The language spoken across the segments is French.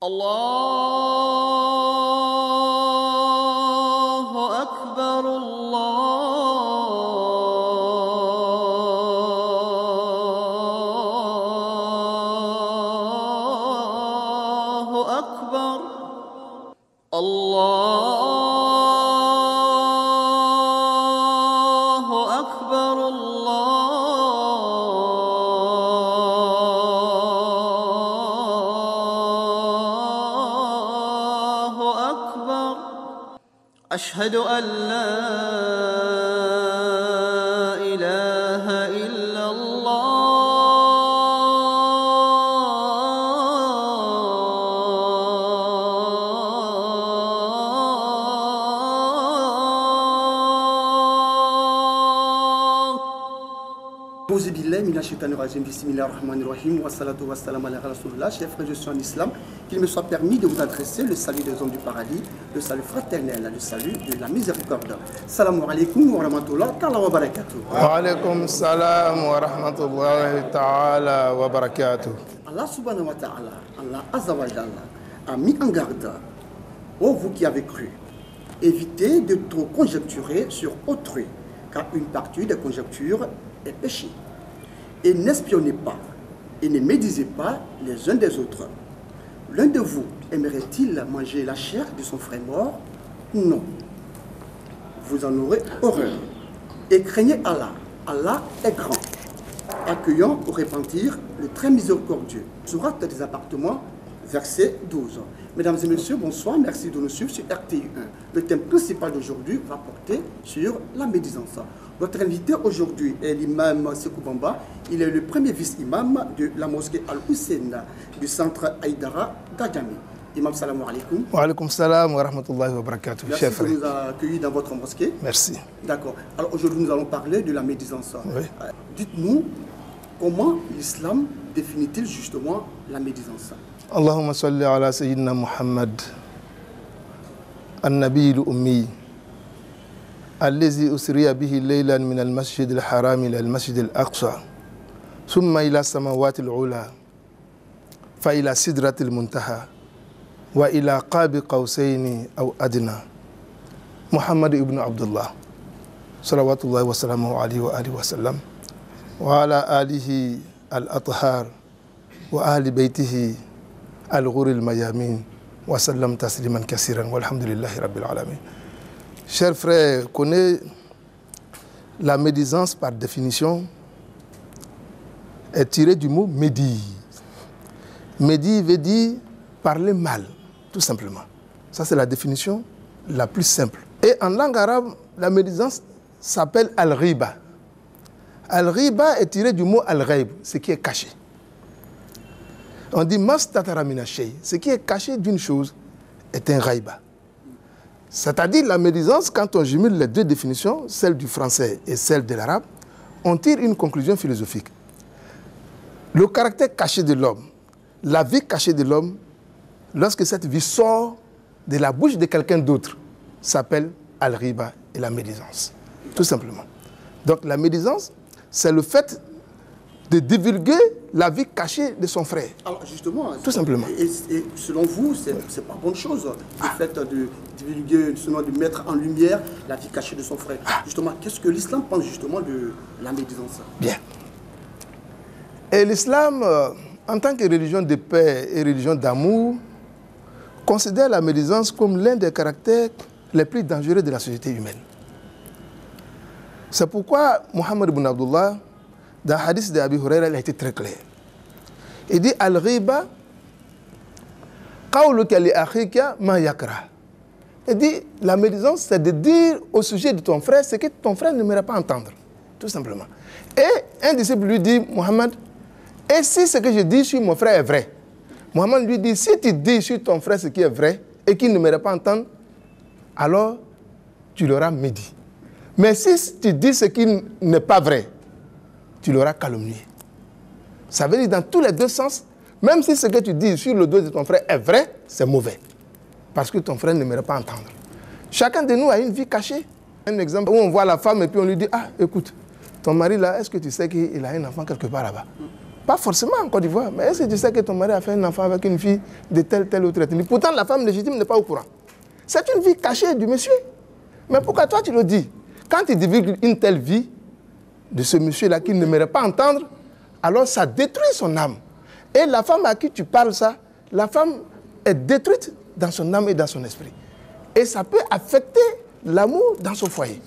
Allahu Akbar, Allahu Akbar, Allahu Akbar, Allahu Akbar. Ashhadu an la ilaha illallah. Bismillahirrahmanirrahim. Wassalatu wassalamu ala rasulullah. Chers frères, je suis en islam. Qu'il me soit permis de vous adresser le salut des hommes du paradis, le salut fraternel, le salut de la miséricorde. Salamu alaikum wa rahmatullah ta'ala wa barakatuh. Wa alaikum salam wa rahmatullahi ta'ala wa barakatuh. Allah subhanahu wa ta'ala, Allah azza wa jalla, a mis en garde, ô vous qui avez cru, évitez de trop conjecturer sur autrui, car une partie de conjecture est péché. Et n'espionnez pas, et ne médisez pas les uns des autres. L'un de vous aimerait-il manger la chair de son frère mort? Non. Vous en aurez horreur. Et craignez Allah. Allah est grand, accueillant au repentir, le très miséricordieux. Sourate des appartements, verset 12. Mesdames et messieurs, bonsoir, merci de nous suivre sur RTI 1. Le thème principal d'aujourd'hui va porter sur la médisance. Notre invité aujourd'hui est l'imam Sekou Bamba. Il est le premier vice-imam de la mosquée Al-Hussein du centre Aïdara d'Adjamé. Imam, salam alaikum. Wa alaikum salam wa rahmatullahi wa barakatuh. Merci de nous accueillir dans votre mosquée. Merci. D'accord. Alors aujourd'hui, nous allons parler de la médisance. Oui. Dites-nous, comment l'islam définit-il justement la médisance? Allahumma salli ala sayyidina Muhammad, al-nabi al-ummi, الذي أسري به ليلا من المسجد الحرام إلى المسجد الأقصى ثم إلى السماوات العلى فإلى سدرة المنتهى وإلى قاب قوسين أو أدنى محمد ابن عبد الله صلوات الله وسلامه عليه وآله وسلم وعلى آله الأطهار وأهل بيته الغر الميامين وسلم تسليما كثيرا والحمد لله رب العالمين. Chers frères, connaissez la médisance par définition est tirée du mot médire. Médire veut dire parler mal, tout simplement. Ça, c'est la définition la plus simple. Et en langue arabe, la médisance s'appelle al-riba. Al-riba est tiré du mot al-ghaib, ce qui est caché. On dit mastatara mina shay, ce qui est caché d'une chose est un ghaiba. C'est-à-dire la médisance, quand on jumelle les deux définitions, celle du français et celle de l'arabe, on tire une conclusion philosophique. Le caractère caché de l'homme, la vie cachée de l'homme, lorsque cette vie sort de la bouche de quelqu'un d'autre, s'appelle al-riba et la médisance, tout simplement. Donc la médisance, c'est le fait de divulguer la vie cachée de son frère. Alors justement, tout simplement. Et selon vous, c'est pas bonne chose, le fait de divulguer, sinon de mettre en lumière la vie cachée de son frère. Justement, qu'est-ce que l'islam pense justement de la médisance? Bien. Et l'islam, en tant que religion de paix et religion d'amour, considère la médisance comme l'un des caractères les plus dangereux de la société humaine. C'est pourquoi Muhammad ibn Abdullah, dans le hadith d'Abi Huraira, il a été très clair. Il dit Al-Ghiba, qawluka li akhika ma yakra. Il dit la médisance, c'est de dire au sujet de ton frère ce que ton frère n'aimerait pas entendre. Tout simplement. Et un disciple lui dit Muhammad, et si ce que je dis sur mon frère est vrai? Muhammad lui dit si tu dis sur ton frère ce qui est vrai et qu'il n'aimerait pas entendre, alors tu l'auras médit. Mais si tu dis ce qui n'est pas vrai, tu l'auras calomnié. Ça veut dire dans tous les deux sens, même si ce que tu dis sur le dos de ton frère est vrai, c'est mauvais. Parce que ton frère n'aimerait pas entendre. Chacun de nous a une vie cachée. Un exemple où on voit la femme et puis on lui dit, ah, écoute, ton mari là, est-ce que tu sais qu'il a un enfant quelque part là-bas? Pas forcément en Côte d'Ivoire. Mais est-ce que tu sais que ton mari a fait un enfant avec une fille de telle autre ethnie? Pourtant, la femme légitime n'est pas au courant. C'est une vie cachée du monsieur. Mais pourquoi toi tu le dis? Quand il divulgue une telle vie de ce monsieur-là qu'il n'aimerait pas entendre, alors ça détruit son âme. Et la femme à qui tu parles ça, la femme est détruite dans son âme et dans son esprit. Et ça peut affecter l'amour dans son foyer.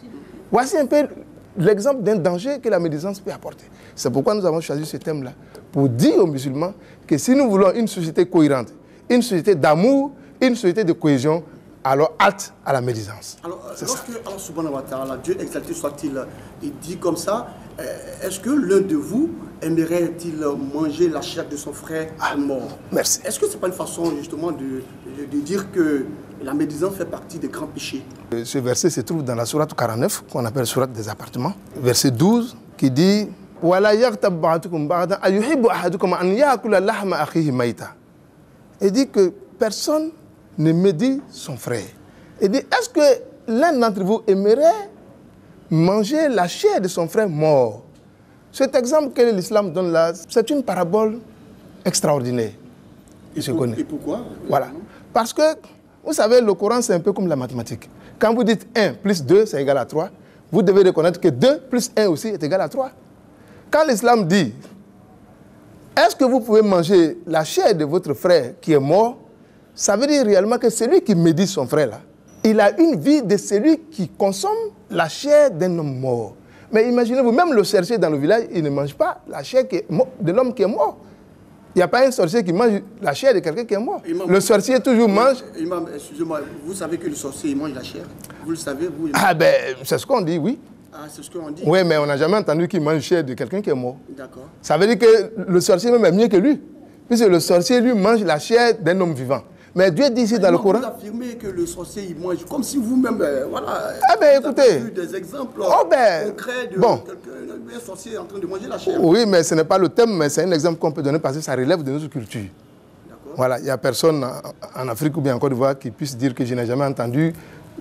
Voici un peu l'exemple d'un danger que la médisance peut apporter. C'est pourquoi nous avons choisi ce thème-là, pour dire aux musulmans que si nous voulons une société cohérente, une société d'amour, une société de cohésion, alors hâte à la médisance. Alors, lorsque Allah subhanahu wa ta'ala, Dieu exalté soit-il, il dit comme ça, est-ce que l'un de vous aimerait-il manger la chair de son frère mort? Merci. Est-ce que ce n'est pas une façon justement de dire que la médisance fait partie des grands péchés? Ce verset se trouve dans la sourate 49, qu'on appelle sourate des appartements, verset 12, qui dit « Wala yaghtab ba'dukum ba'dan ayuhibbu ahadukum an ya'kula lahma akhihi mayta » Il dit que personne ne médit son frère. Il dit, est-ce que l'un d'entre vous aimerait manger la chair de son frère mort? Cet exemple que l'islam donne là, c'est une parabole extraordinaire. Et pourquoi? Voilà. Parce que, vous savez, le Coran, c'est un peu comme la mathématique. Quand vous dites 1 plus 2, c'est égal à 3, vous devez reconnaître que 2 plus 1 aussi est égal à 3. Quand l'islam dit, est-ce que vous pouvez manger la chair de votre frère qui est mort? Ça veut dire réellement que celui qui médit son frère là, il a une vie de celui qui consomme la chair d'un homme mort. Mais imaginez-vous, même le sorcier dans le village, il ne mange pas la chair de l'homme qui est mort. Il n'y a pas un sorcier qui mange la chair de quelqu'un qui est mort. Imam, le sorcier toujours mange... Imam, excusez-moi, vous savez que le sorcier, il mange la chair? Vous le savez, vous? Ah ben, c'est ce qu'on dit, oui. Ah, c'est ce qu'on dit? Oui, mais on n'a jamais entendu qu'il mange la chair de quelqu'un qui est mort. D'accord. Ça veut dire que le sorcier même est mieux que lui. Puisque le sorcier, lui, mange la chair d'un homme vivant. Mais Dieu dit ici dans le Coran... Vous affirmez que le sorcier, il mange comme si vous-même, voilà... Ah ben, écoutez... Vous avez vu des exemples concrets de un sorcier en train de manger la chair. Oui, mais ce n'est pas le thème, mais c'est un exemple qu'on peut donner parce que ça relève de notre culture. Voilà, il n'y a personne en Afrique ou bien en Côte d'Ivoire qui puisse dire que je n'ai jamais entendu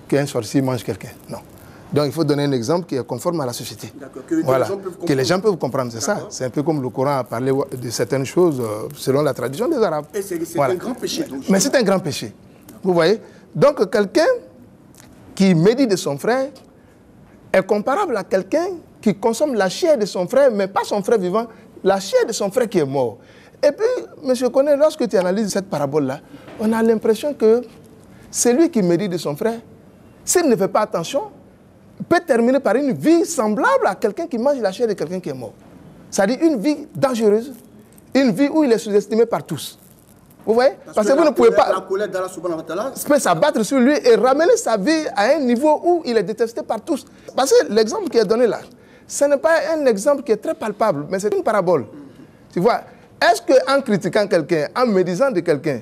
qu'un sorcier mange quelqu'un. Non. Donc il faut donner un exemple qui est conforme à la société. Que les gens peuvent comprendre, c'est ça. C'est un peu comme le Coran a parlé de certaines choses selon la tradition des Arabes. Et c'est un grand péché. Donc, mais c'est un grand péché. Vous voyez? Donc quelqu'un qui médit de son frère est comparable à quelqu'un qui consomme la chair de son frère, mais pas son frère vivant, la chair de son frère qui est mort. Et puis, M. Koné, lorsque tu analyses cette parabole-là, on a l'impression que celui qui médit de son frère, s'il ne fait pas attention, peut terminer par une vie semblable à quelqu'un qui mange la chair de quelqu'un qui est mort. C'est-à-dire une vie dangereuse, une vie où il est sous-estimé par tous. Vous voyez? Parce que vous ne pouvez pas... La colère d'Allah subhanahu wa ta'ala peut s'abattre sur lui et ramener sa vie à un niveau où il est détesté par tous. Parce que l'exemple qui est donné là, ce n'est pas un exemple qui est très palpable, mais c'est une parabole. Tu vois? Est-ce qu'en critiquant quelqu'un, en médisant de quelqu'un,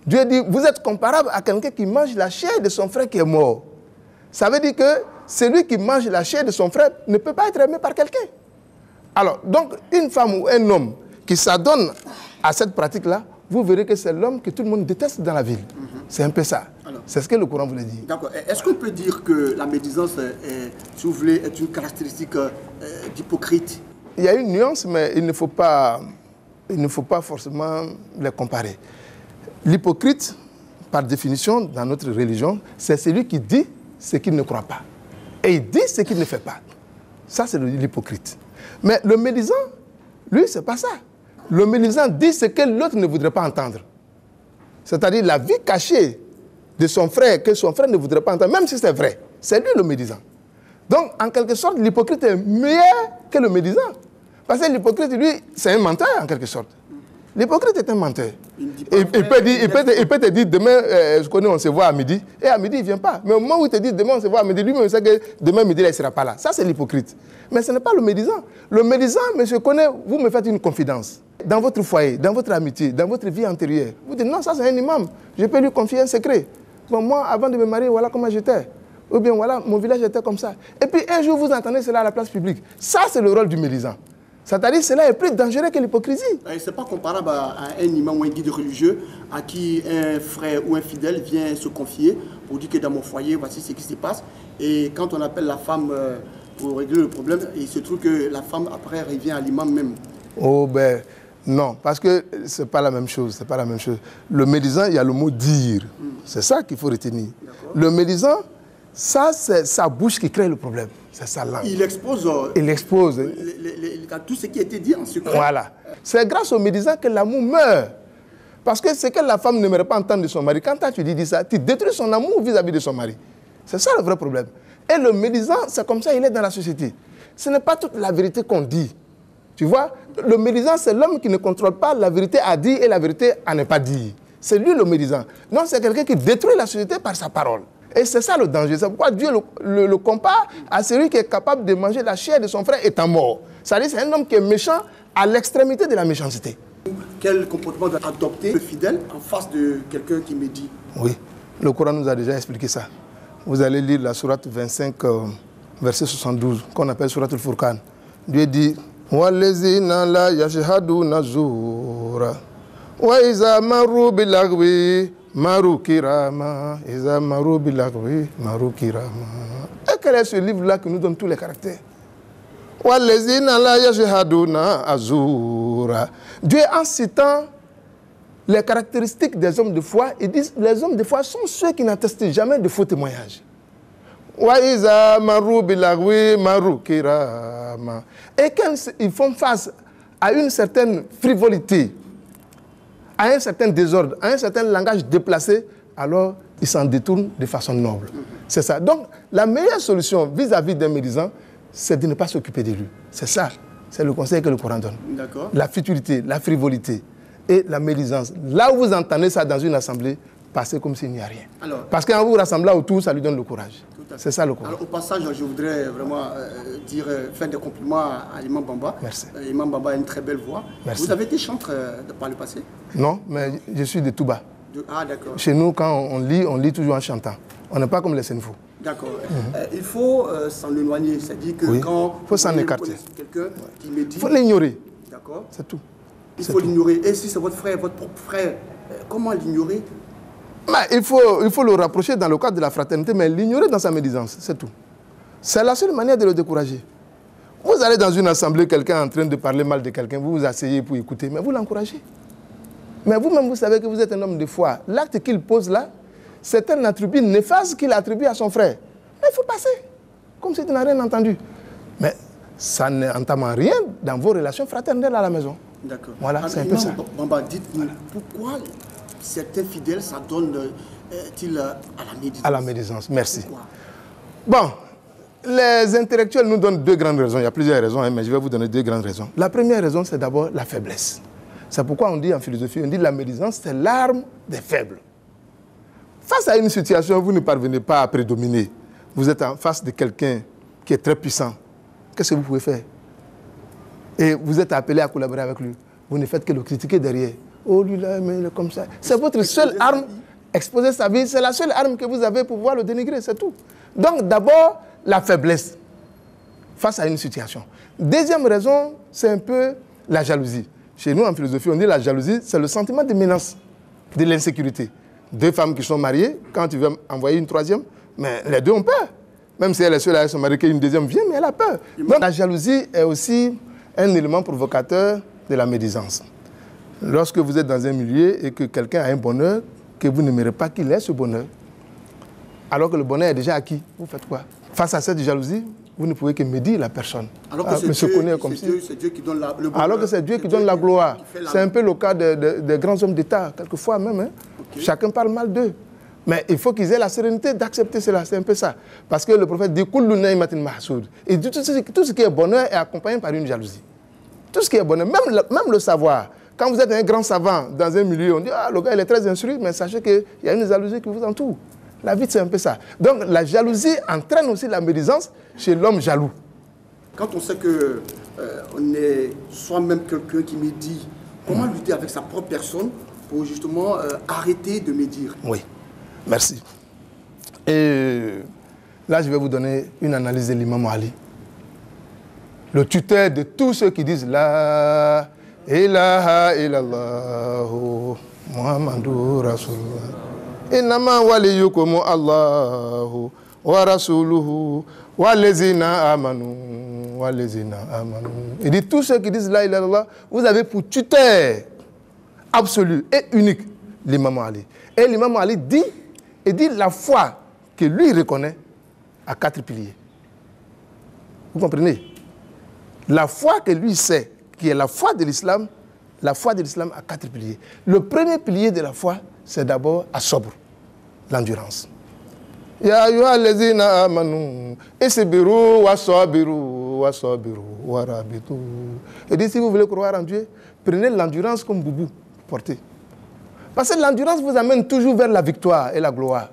Dieu dit, vous êtes comparable à quelqu'un qui mange la chair de son frère qui est mort? Ça veut dire que celui qui mange la chair de son frère ne peut pas être aimé par quelqu'un. Alors, donc, une femme ou un homme qui s'adonne à cette pratique-là, vous verrez que c'est l'homme que tout le monde déteste dans la ville. C'est un peu ça. C'est ce que le Coran voulait dire. D'accord. Est-ce qu'on peut dire que la médisance, si vous voulez, est une caractéristique d'hypocrite? Il y a une nuance, mais il ne faut pas forcément les comparer. L'hypocrite, par définition, dans notre religion, c'est celui qui dit ce qu'il ne croit pas. Et il dit ce qu'il ne fait pas. Ça, c'est l'hypocrite. Mais le médisant, lui, ce n'est pas ça. Le médisant dit ce que l'autre ne voudrait pas entendre. C'est-à-dire la vie cachée de son frère, que son frère ne voudrait pas entendre, même si c'est vrai. C'est lui le médisant. Donc, en quelque sorte, l'hypocrite est meilleur que le médisant. Parce que l'hypocrite, lui, c'est un menteur, en quelque sorte. L'hypocrite est un menteur. Il peut te dire, demain, je connais, on se voit à midi, et à midi, il ne vient pas. Mais au moment où il te dit, demain, on se voit à midi, lui-même, il sait que demain, midi, là, il ne sera pas là. Ça, c'est l'hypocrite. Mais ce n'est pas le médisant. Le médisant, monsieur connaît, vous me faites une confidence. Dans votre foyer, dans votre amitié, dans votre vie antérieure. Vous dites, non, ça, c'est un imam. Je peux lui confier un secret. Bon, moi, avant de me marier, voilà comment j'étais. Ou bien, voilà, mon village était comme ça. Et puis, un jour, vous entendez cela à la place publique. Ça, c'est le rôle du médisant. C'est-à-dire que cela est plus dangereux que l'hypocrisie. Ce n'est pas comparable à un imam ou un guide religieux à qui un frère ou un fidèle vient se confier pour dire que dans mon foyer, voici ce qui se passe. Et quand on appelle la femme pour régler le problème, il se trouve que la femme, après, revient à l'imam même. Oh, ben, Non, parce que ce n'est pas la même chose. C'est pas la même chose. Le médisant, il y a le mot dire. C'est ça qu'il faut retenir. Le médisant, ça, c'est sa bouche qui crée le problème. C'est sa langue. Il expose, tout ce qui a été dit en secret. Voilà. C'est grâce au médisant que l'amour meurt. Parce que ce que la femme n'aimerait pas entendre de son mari, quand tu dis ça, tu détruis son amour vis-à-vis de son mari. C'est ça le vrai problème. Et le médisant, c'est comme ça il est dans la société. Ce n'est pas toute la vérité qu'on dit. Tu vois, le médisant, c'est l'homme qui ne contrôle pas la vérité à dire et la vérité à ne pas dire. C'est lui le médisant. Non, c'est quelqu'un qui détruit la société par sa parole. Et c'est ça le danger. C'est pourquoi Dieu le compare à celui qui est capable de manger la chair de son frère étant mort. C'est-à-dire c'est un homme qui est méchant à l'extrémité de la méchanceté. Quel comportement doit adopter le fidèle en face de quelqu'un qui médit? Oui, le Coran nous a déjà expliqué ça. Vous allez lire la sourate 25, verset 72, qu'on appelle sourate al-Furqan. Dieu dit وَالَّذِينَ لَا يَشْهَدُونَ الزُّورَ وَإِذَا مَرُّوا بِاللَّغْوِ مَرُّوا كِرَامًا إِذَا مَرُّوا بِاللَّغْوِ مَرُّوا كِرَامًا. Et quel est ce livre-là qui nous donne tous les caractères? وَالَّذِينَ لَا يَشْهَدُونَ الزُّورَ. Dieu, en citant les caractéristiques des hommes de foi, il dit les hommes de foi sont ceux qui n'attestent jamais de faux témoignages. وَإِذَا مَرُّوا بِاللَّغْوِ مَرُّوا كِرَامًا. Et quand ils font face à une certaine frivolité, à un certain désordre, à un certain langage déplacé, alors ils s'en détournent de façon noble. C'est ça. Donc, la meilleure solution vis-à-vis d'un médisant, c'est de ne pas s'occuper de lui. C'est ça. C'est le conseil que le Coran donne. D'accord. La futilité, la frivolité et la médisance. Là où vous entendez ça dans une assemblée, passez comme s'il n'y a rien. Alors, parce qu'en vous rassemblant autour, ça lui donne le courage. C'est ça le courage. Alors, au passage, je voudrais vraiment faire des compliments à Imam Bamba. Merci. Imam Bamba a une très belle voix. Merci. Vous avez été chanteur par le passé? Non, mais je suis de Touba. Ah, d'accord. Chez nous, quand on lit toujours en chantant. On n'est pas comme les Sénéfaux. D'accord. Il faut s'en éloigner. C'est-à-dire que quand faut s'en écarter. Quelqu'un qui me dit... Il faut l'ignorer. D'accord. C'est tout. Il faut l'ignorer. Et si c'est votre frère, votre propre frère, comment l'ignorer? Il faut le rapprocher dans le cadre de la fraternité, mais l'ignorer dans sa médisance, c'est tout. C'est la seule manière de le décourager. Vous allez dans une assemblée, quelqu'un est en train de parler mal de quelqu'un, vous vous asseyez pour écouter, mais vous l'encouragez. Mais vous-même, vous savez que vous êtes un homme de foi. L'acte qu'il pose là, c'est un attribut néfaste qu'il attribue à son frère. Mais il faut passer, comme si tu n'as rien entendu. Mais ça n'entame rien dans vos relations fraternelles à la maison. D'accord. Voilà, c'est un peu ça. Bamba, dites-nous, pourquoi certains fidèles s'adonnent-ils à la médisance? À la médisance, merci. Pourquoi? Bon, les intellectuels nous donnent deux grandes raisons. Il y a plusieurs raisons, mais je vais vous donner deux grandes raisons. La première raison, c'est d'abord la faiblesse. C'est pourquoi on dit en philosophie, on dit la médisance, c'est l'arme des faibles. Face à une situation, vous ne parvenez pas à prédominer. Vous êtes en face de quelqu'un qui est très puissant. Qu'est-ce que vous pouvez faire? Et vous êtes appelé à collaborer avec lui. Vous ne faites que le critiquer derrière. Oh, lui là, mais il est comme ça. C'est votre seule arme. Exposer sa vie, c'est la seule arme que vous avez pour pouvoir le dénigrer, c'est tout. Donc d'abord, la faiblesse face à une situation. Deuxième raison, c'est un peu la jalousie. Chez nous, en philosophie, on dit la jalousie, c'est le sentiment de menace, de l'insécurité. Deux femmes qui sont mariées, quand tu veux envoyer une troisième, mais les deux ont peur. Même si elle est seule à se marier, qu'une deuxième vient, mais elle a peur. Donc la jalousie est aussi un élément provocateur de la médisance. Lorsque vous êtes dans un milieu et que quelqu'un a un bonheur, que vous n'aimerez pas qu'il ait ce bonheur, alors que le bonheur est déjà acquis, vous faites quoi? Face à cette jalousie, vous ne pouvez que médire la personne. Alors que c'est Dieu qui donne le bonheur. Alors que c'est Dieu qui donne la gloire. C'est un peu le cas des grands hommes d'État, quelquefois même. Hein. Okay. Chacun parle mal d'eux. Mais il faut qu'ils aient la sérénité d'accepter cela. C'est un peu ça. Parce que le prophète dit « Kullu naymatin mahsoud ». Et tout ce qui est bonheur est accompagné par une jalousie. Tout ce qui est bonheur, même le savoir. Quand vous êtes un grand savant dans un milieu, on dit « Ah, le gars, il est très instruit », mais sachez qu'il y a une jalousie qui vous entoure. La vie, c'est un peu ça. Donc, la jalousie entraîne aussi la médisance chez l'homme jaloux. Quand on sait qu'on est soi-même quelqu'un qui médit, comment lutter avec sa propre personne pour justement arrêter de médire? Oui, merci. Et là, je vais vous donner une analyse de l'imam Ali. Le tuteur de tous ceux qui disent « La ilaha illallah Muhammadur Rasulullah ». Innama waliyukum Allahu wa rasuluhu wa lezina amanu Il dit, tous ceux qui disent la ilaha illallah, vous avez pour tuteur absolu et unique l'imam Ali. Et l'imam Ali dit la foi que lui reconnaît à 4 piliers. Vous comprenez? La foi que lui sait, qui est la foi de l'islam a 4 piliers. Le premier pilier de la foi, c'est d'abord as-sabr, l'endurance. Ya ayyuhallazina amanu isbiru wasabiru warabitu. Il dit, si vous voulez croire en Dieu, prenez l'endurance comme boubou, portez. Parce que l'endurance vous amène toujours vers la victoire et la gloire.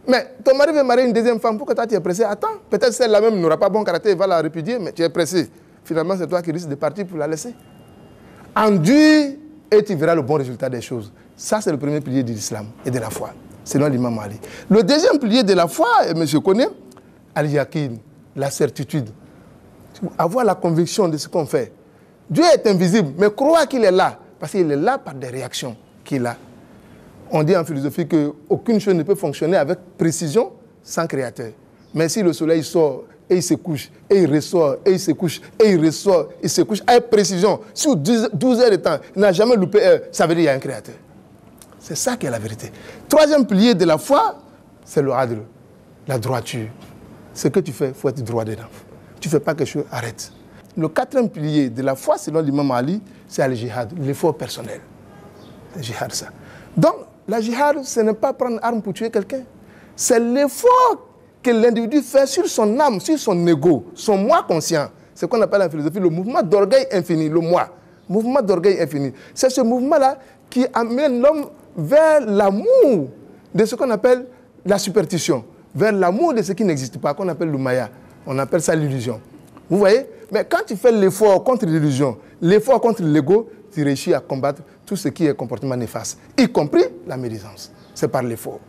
Mais ton mari veut marier une deuxième femme, pourquoi toi tu es pressé? Attends, peut-être celle-là même n'aura pas bon caractère, il va la répudier, mais tu es pressé. Finalement, c'est toi qui risques de partir pour la laisser. Endure et tu verras le bon résultat des choses. Ça, c'est le premier pilier de l'islam et de la foi, selon l'imam Ali. Le deuxième pilier de la foi, monsieur connaît, al-yaqin, la certitude. Avoir la conviction de ce qu'on fait. Dieu est invisible, mais croire qu'il est là, parce qu'il est là par des réactions qu'il a. On dit en philosophie qu'aucune chose ne peut fonctionner avec précision sans créateur. Mais si le soleil sort et il se couche, et il ressort, et il se couche, et il ressort, il se couche avec précision, sur 12 heures de temps, il n'a jamais loupé heure, ça veut dire qu'il y a un créateur. C'est ça qui est la vérité. Troisième pilier de la foi, c'est le adl, la droiture. Ce que tu fais, il faut être droit dedans. Tu ne fais pas quelque chose, arrête. Le quatrième pilier de la foi, selon l'imam Ali, c'est le jihad, l'effort personnel. Le jihad, ça. Donc, la jihad, ce n'est pas prendre arme pour tuer quelqu'un. C'est l'effort que l'individu fait sur son âme, sur son ego, son moi conscient. C'est ce qu'on appelle en philosophie le mouvement d'orgueil infini, le moi. Mouvement d'orgueil infini. C'est ce mouvement-là qui amène l'homme vers l'amour de ce qu'on appelle la superstition, vers l'amour de ce qui n'existe pas, qu'on appelle le maya. On appelle ça l'illusion. Vous voyez? Mais quand tu fais l'effort contre l'illusion, l'effort contre l'ego, tu réussis à combattre tout ce qui est comportement néfaste, y compris la médisance. C'est par l'effort.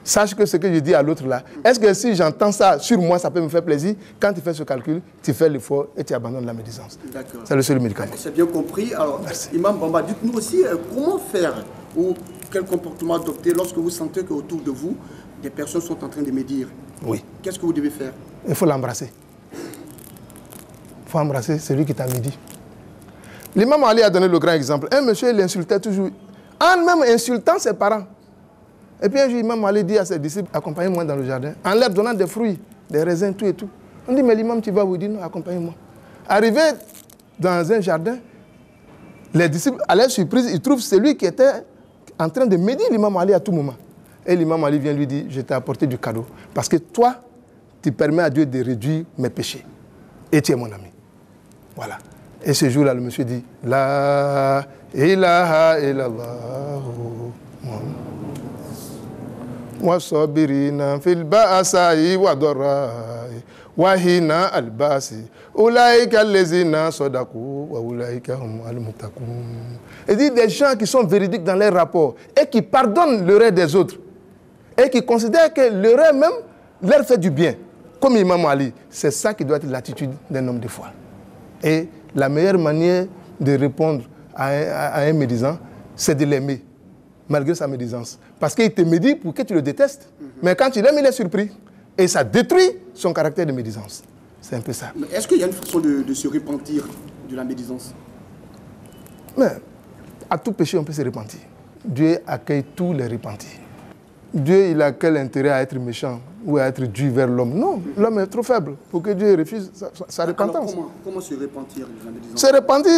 Sache que ce que je dis à l'autre là, est-ce que si j'entends ça sur moi, ça peut me faire plaisir? Quand tu fais ce calcul, tu fais l'effort et tu abandonnes la médisance. D'accord. C'est le seul médicament. C'est bien compris. Alors, merci. Imam Bamba, dites-nous aussi comment faire ou quel comportement adopter lorsque vous sentez qu'autour de vous, des personnes sont en train de médire. Oui. Qu'est-ce que vous devez faire? Il faut l'embrasser. Il faut embrasser celui qui t'a médit. L'imam Ali a donné le grand exemple. Un monsieur, il insultait toujours, en même insultant ses parents. Et puis un jour, l'imam Ali dit à ses disciples, accompagnez-moi dans le jardin, en leur donnant des fruits, des raisins, tout et tout. On dit, mais l'imam, tu vas vous dire, non, accompagnez-moi. Arrivé dans un jardin, les disciples, à leur surprise, ils trouvent celui qui était en train de médire l'imam Ali à tout moment. Et l'imam Ali vient lui dire, je t'ai apporté du cadeau. Parce que toi, tu permets à Dieu de réduire mes péchés. Et tu es mon ami. Voilà. Et ce jour-là, le monsieur dit, La ilaha illallah. Wa sabirina fil ba'sa'i wa dharra'i wa hina al-ba'si ulaika allazina sadaqu wa ulaika humul muttaqun. Il dit des gens qui sont véridiques dans leurs rapports et qui pardonnent l'erreur des autres et qui considèrent que l'erreur même leur fait du bien. Comme Imam Ali, c'est ça qui doit être l'attitude d'un homme de foi. Et la meilleure manière de répondre à un médisant, c'est de l'aimer, malgré sa médisance. Parce qu'il te médit pour que tu le détestes. Mais quand tu l'aimes, il est surpris. Et ça détruit son caractère de médisance. C'est un peu ça. Est-ce qu'il y a une façon de se repentir de la médisance? Mais à tout péché, on peut se repentir. Dieu accueille tous les repentis. Dieu, il a quel intérêt à être méchant ou à être dur vers l'homme? Non, l'homme est trop faible pour que Dieu refuse sa repentance. Alors comment se repentir de la médisance? Se repentir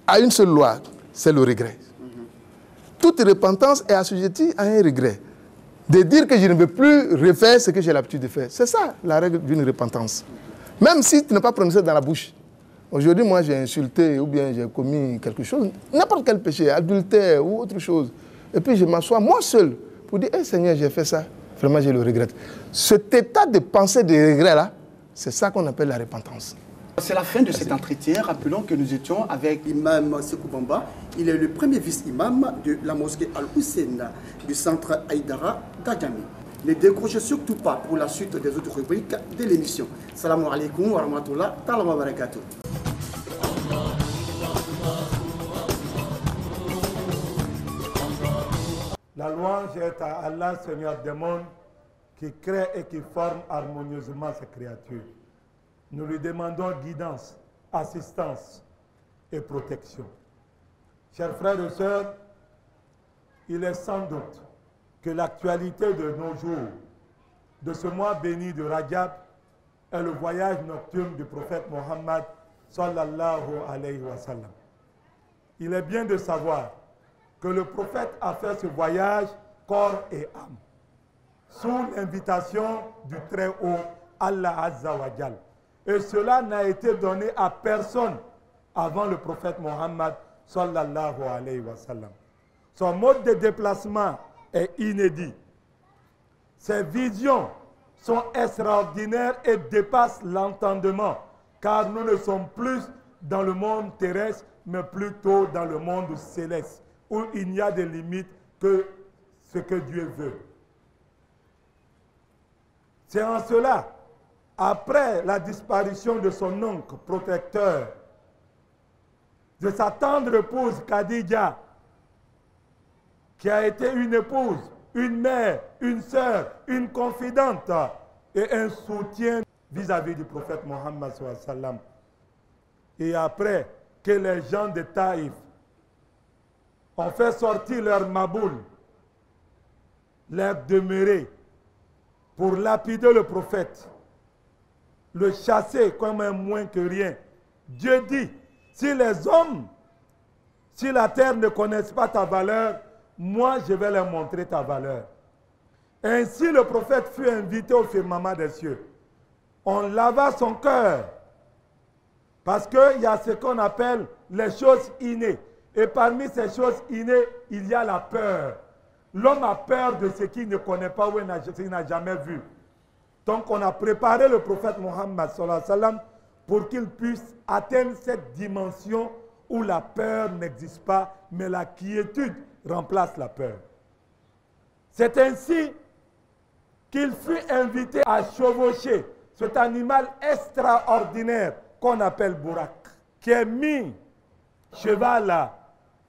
à une seule loi, c'est le regret. Toute repentance est assujettie à un regret. De dire que je ne veux plus refaire ce que j'ai l'habitude de faire. C'est ça la règle d'une repentance. Même si tu n'as pas prononcé dans la bouche. Aujourd'hui, moi, j'ai insulté ou bien j'ai commis quelque chose, n'importe quel péché, adultère ou autre chose. Et puis je m'assois moi seul pour dire, hey, Seigneur, j'ai fait ça. Vraiment, je le regrette. Cet état de pensée, de regret-là, c'est ça qu'on appelle la repentance. C'est la fin de cet entretien. Rappelons que nous étions avec l'imam Sekou Bamba. Il est le premier vice-imam de la mosquée Al-Hussein du centre Aïdara d'Adjamé. Ne décrochez surtout pas pour la suite des autres rubriques de l'émission. Salam alaikum wa rahmatullah wa barakatuh. La louange est à Allah, Seigneur des mondes, qui crée et qui forme harmonieusement ses créatures. nous lui demandons guidance, assistance et protection. Chers frères et sœurs, il est sans doute que l'actualité de nos jours, de ce mois béni de Rajab, est le voyage nocturne du prophète Mohammed sallallahu alayhi wa sallam. Il est bien de savoir que le prophète a fait ce voyage corps et âme, sous l'invitation du Très-Haut, Allah Azza wa Jal. Et cela n'a été donné à personne avant le prophète Mohammed sallallahu alayhi wa sallam. Son mode de déplacement est inédit. Ses visions sont extraordinaires et dépassent l'entendement, car nous ne sommes plus dans le monde terrestre, mais plutôt dans le monde céleste, où il n'y a de limites que ce que Dieu veut. C'est en cela, après la disparition de son oncle protecteur, de sa tendre épouse Khadija, qui a été une épouse, une mère, une sœur, une confidente et un soutien vis-à-vis du prophète Mohammed sallallahu alayhi wa sallam. Et après que les gens de Taïf ont fait sortir leur maboul, leur demeuré, pour lapider le prophète, le chasser comme un moins que rien. Dieu dit, si les hommes, si la terre ne connaissent pas ta valeur, moi je vais leur montrer ta valeur. Ainsi le prophète fut invité au firmament des cieux. On lava son cœur, parce qu'il y a ce qu'on appelle les choses innées. Et parmi ces choses innées, il y a la peur. L'homme a peur de ce qu'il ne connaît pas ou ce qu'il n'a jamais vu. Donc on a préparé le prophète Mohammed sallallahu alayhi wa sallam pour qu'il puisse atteindre cette dimension où la peur n'existe pas, mais la quiétude remplace la peur. C'est ainsi qu'il fut invité à chevaucher cet animal extraordinaire qu'on appelle Bourak, qui est mis cheval,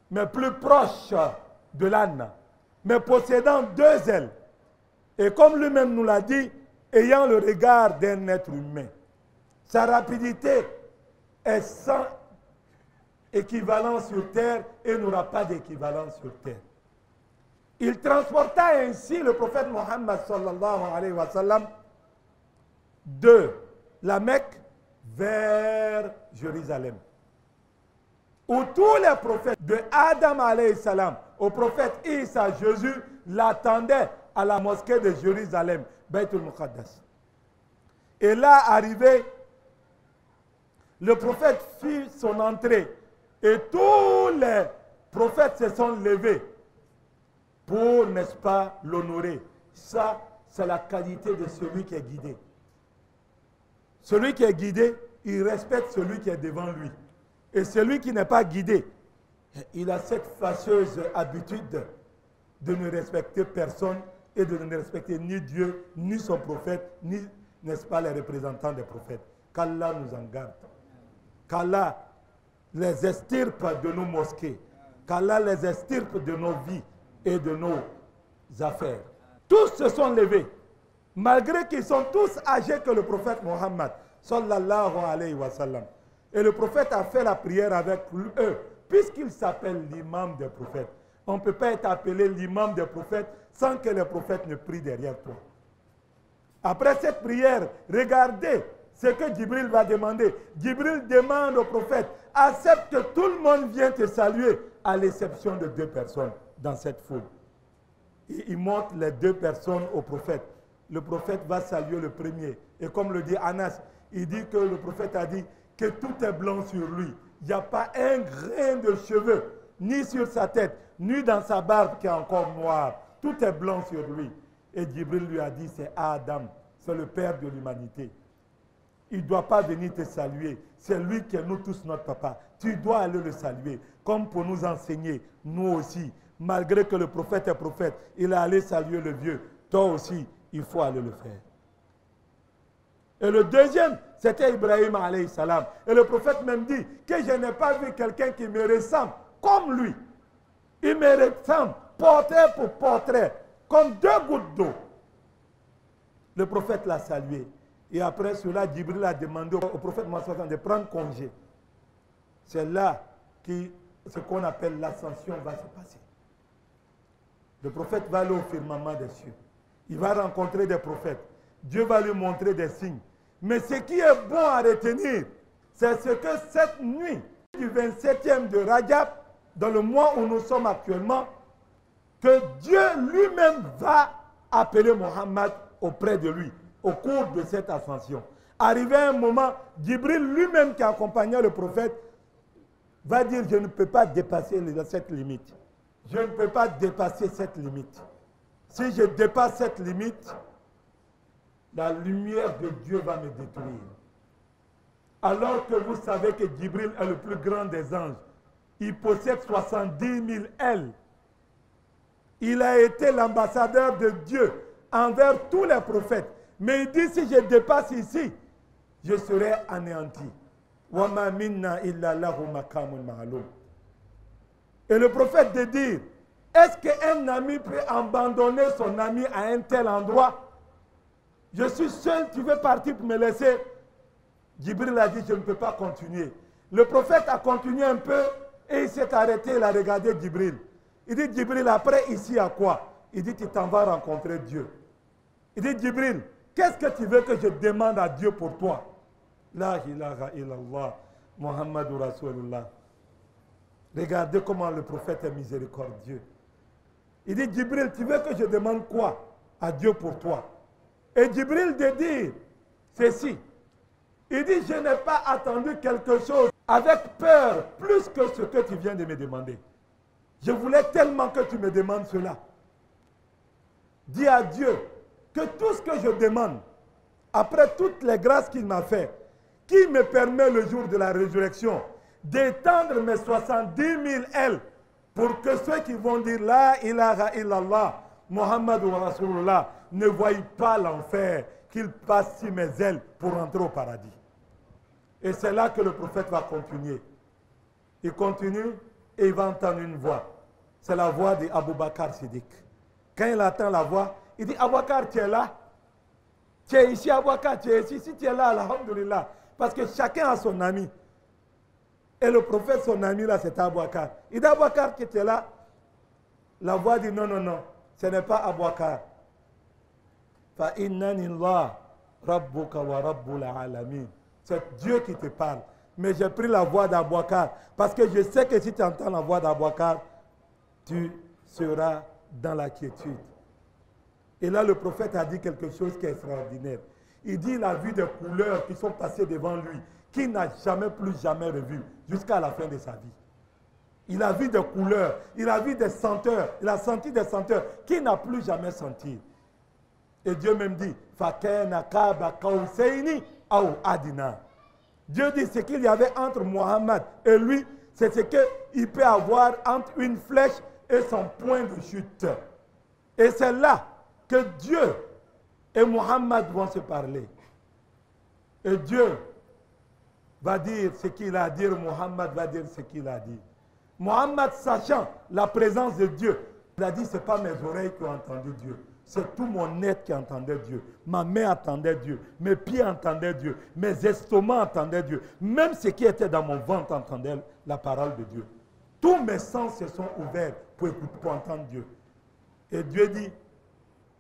mais plus proche de l'âne, mais possédant 2 ailes. Et comme lui-même nous l'a dit, ayant le regard d'un être humain. Sa rapidité est sans équivalent sur terre et n'aura pas d'équivalent sur terre. Il transporta ainsi le prophète Mohammed sallallahu alayhi wa sallam de la Mecque vers Jérusalem, où tous les prophètes de Adam alayhi salam au prophète Isa, Jésus, l'attendaient à la mosquée de Jérusalem, Beit al-Muqaddas. Et là, arrivé, le prophète fit son entrée et tous les prophètes se sont levés pour, n'est-ce pas, l'honorer. Ça, c'est la qualité de celui qui est guidé. Celui qui est guidé, il respecte celui qui est devant lui. Et celui qui n'est pas guidé, il a cette fâcheuse habitude de ne respecter personne et de ne respecter ni Dieu, ni son prophète, ni, n'est-ce pas, les représentants des prophètes. Qu'Allah nous en garde. Qu'Allah les extirpe de nos mosquées. Qu'Allah les extirpe de nos vies et de nos affaires. Tous se sont levés, malgré qu'ils sont tous âgés que le prophète Mohammed, sallallahu alayhi wa sallam. Et le prophète a fait la prière avec eux, puisqu'il s'appelle l'imam des prophètes. On ne peut pas être appelé l'imam des prophètes sans que les prophètes ne prient derrière toi. Après cette prière, regardez ce que Djibril va demander. Djibril demande au prophète, accepte que tout le monde vienne te saluer, à l'exception de 2 personnes dans cette foule. Et il montre les 2 personnes au prophète. Le prophète va saluer le premier. Et comme le dit Anas, il dit que le prophète a dit que tout est blanc sur lui. Il n'y a pas un grain de cheveux, ni sur sa tête, ni dans sa barbe qui est encore noire. Tout est blanc sur lui. Et Djibril lui a dit, c'est Adam, c'est le père de l'humanité. Il ne doit pas venir te saluer. C'est lui qui est nous tous notre papa. Tu dois aller le saluer. Comme pour nous enseigner, nous aussi, malgré que le prophète est prophète, il est allé saluer le vieux. Toi aussi, il faut aller le faire. Et le deuxième, c'était Ibrahim alayhi salam. Et le prophète même dit que je n'ai pas vu quelqu'un qui me ressemble comme lui. Il me ressemble portrait pour portrait, comme 2 gouttes d'eau. Le prophète l'a salué. Et après cela, Djibril a demandé au prophète Mohammed de prendre congé. C'est là que ce qu'on appelle l'ascension va se passer. Le prophète va aller au firmament des cieux. Il va rencontrer des prophètes. Dieu va lui montrer des signes. Mais ce qui est bon à retenir, c'est ce que cette nuit du 27e de Rajab, dans le mois où nous sommes actuellement, que Dieu lui-même va appeler Mohammed auprès de lui, au cours de cette ascension. Arrivé un moment, Djibril lui-même qui accompagnait le prophète, va dire, je ne peux pas dépasser cette limite. Je ne peux pas dépasser cette limite. Si je dépasse cette limite, la lumière de Dieu va me détruire. Alors que vous savez que Djibril est le plus grand des anges, il possède 70 000 ailes. Il a été l'ambassadeur de Dieu envers tous les prophètes. Mais il dit, si je dépasse ici, je serai anéanti. وَمَا مِنَّا إِلَّا لَهُ مَقَامٌ مَعْلُومٌ. Et le prophète de dire, est-ce qu'un ami peut abandonner son ami à un tel endroit? Je suis seul, tu veux partir pour me laisser? Djibril a dit, je ne peux pas continuer. Le prophète a continué un peu et il s'est arrêté, il a regardé Djibril. Il dit, Djibril, après ici à quoi? Il dit, tu t'en vas rencontrer Dieu. Il dit, Djibril, qu'est-ce que tu veux que je demande à Dieu pour toi? La ilaha illallah, Muhammadur Rasulullah. Regardez comment le prophète est miséricordieux. Il dit, Djibril, tu veux que je demande quoi à Dieu pour toi? Et Djibril de dire ceci. Il dit, je n'ai pas attendu quelque chose avec peur plus que ce que tu viens de me demander. Je voulais tellement que tu me demandes cela. Dis à Dieu que tout ce que je demande, après toutes les grâces qu'il m'a fait, qui me permet le jour de la résurrection d'étendre mes 70 000 ailes pour que ceux qui vont dire La ilaha illallah, Muhammadur Rasulullah, ne voient pas l'enfer, qu'ils passent sur mes ailes pour entrer au paradis. Et c'est là que le prophète va continuer. Il continue et il va entendre une voix. C'est la voix d'Abou Bakr Siddiq. Quand il entend la voix, il dit, Abou Bakr, tu es là? Tu es ici, Abou Bakr, tu es ici. Si tu es là, alhamdulillah. Parce que chacun a son ami. Et le prophète, son ami là, c'est Abou Bakr. Il dit, Abou Bakr, tu es là? La voix dit, non, non, non, ce n'est pas Abou Bakr. Fa innani Allah, rabbuka wa rabbul alamin. C'est Dieu qui te parle. Mais j'ai pris la voix d'Abou Bakr parce que je sais que si tu entends la voix d'Abou Bakr, tu seras dans la quiétude. Et là, le prophète a dit quelque chose qui est extraordinaire. Il dit il a vu des couleurs qui sont passées devant lui, qu'il n'a jamais plus jamais revues jusqu'à la fin de sa vie. Il a vu des couleurs, il a vu des senteurs, il a senti des senteurs qu'il n'a plus jamais senti. Et Dieu même dit, Fakena kaba kauseini ou adina. Dieu dit ce qu'il y avait entre Mohammed et lui, c'est ce qu'il peut avoir entre une flèche et son point de chute. Et c'est là que Dieu et Mohammed vont se parler. Et Dieu va dire ce qu'il a dit, Mohammed va dire ce qu'il a dit. Mohammed, sachant la présence de Dieu, il a dit, ce n'est pas mes oreilles qui ont entendu Dieu. C'est tout mon être qui entendait Dieu. Ma main entendait Dieu. Mes pieds entendaient Dieu. Mes estomacs entendaient Dieu. Même ce qui était dans mon ventre entendait la parole de Dieu. Tous mes sens se sont ouverts pour écouter, pour entendre Dieu. Et Dieu dit